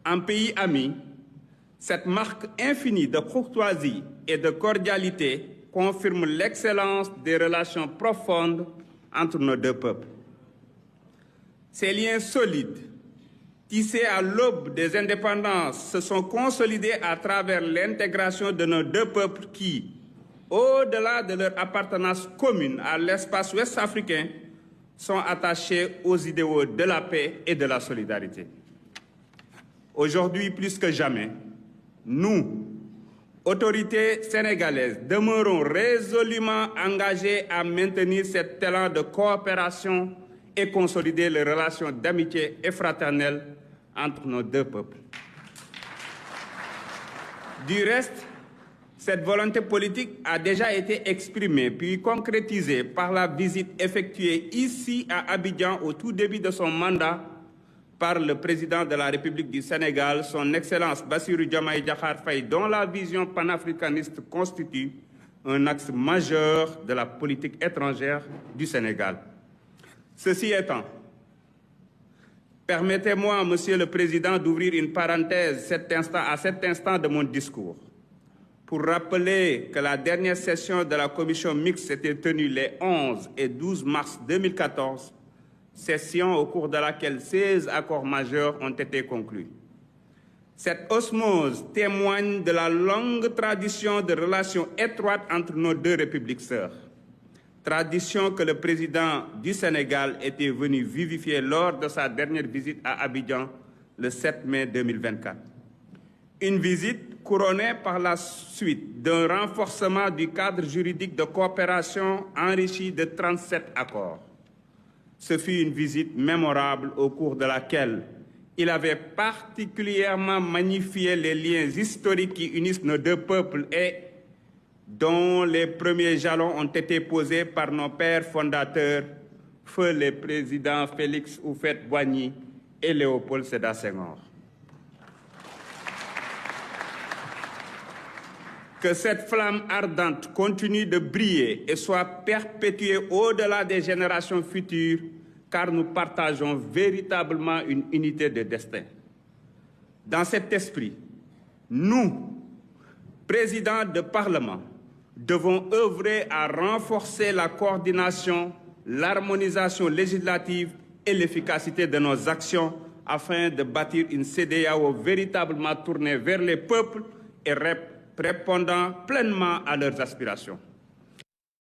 En pays ami, cette marque infinie de courtoisie et de cordialité confirme l'excellence des relations profondes entre nos deux peuples. Ces liens solides, tissés à l'aube des indépendances, se sont consolidés à travers l'intégration de nos deux peuples qui, au-delà de leur appartenance commune à l'espace ouest-africain, sont attachés aux idéaux de la paix et de la solidarité. Aujourd'hui, plus que jamais, nous, autorités sénégalaises, demeurons résolument engagés à maintenir cet élan de coopération et consolider les relations d'amitié et fraternelle entre nos deux peuples. Du reste, cette volonté politique a déjà été exprimée puis concrétisée par la visite effectuée ici à Abidjan au tout début de son mandat par le président de la République du Sénégal, son Excellence Bassirou Diomaye Diakhar Faye, dont la vision panafricaniste constitue un axe majeur de la politique étrangère du Sénégal. Ceci étant, permettez-moi, Monsieur le Président, d'ouvrir une parenthèse à cet instant de mon discours pour rappeler que la dernière session de la commission mixte s'était tenue les 11 et 12 mars 2014, session au cours de laquelle 16 accords majeurs ont été conclus. Cette osmose témoigne de la longue tradition de relations étroites entre nos deux républiques sœurs, tradition que le président du Sénégal était venu vivifier lors de sa dernière visite à Abidjan le 7 mai 2024. Une visite couronnée par la suite d'un renforcement du cadre juridique de coopération enrichi de 37 accords. Ce fut une visite mémorable au cours de laquelle il avait particulièrement magnifié les liens historiques qui unissent nos deux peuples et dont les premiers jalons ont été posés par nos pères fondateurs, feu les présidents Félix Houphouët-Boigny et Léopold Sédar Senghor. Que cette flamme ardente continue de briller et soit perpétuée au-delà des générations futures, car nous partageons véritablement une unité de destin. Dans cet esprit, nous, présidents de Parlement, devons œuvrer à renforcer la coordination, l'harmonisation législative et l'efficacité de nos actions afin de bâtir une CEDEAO véritablement tournée vers les peuples et répondant pleinement à leurs aspirations.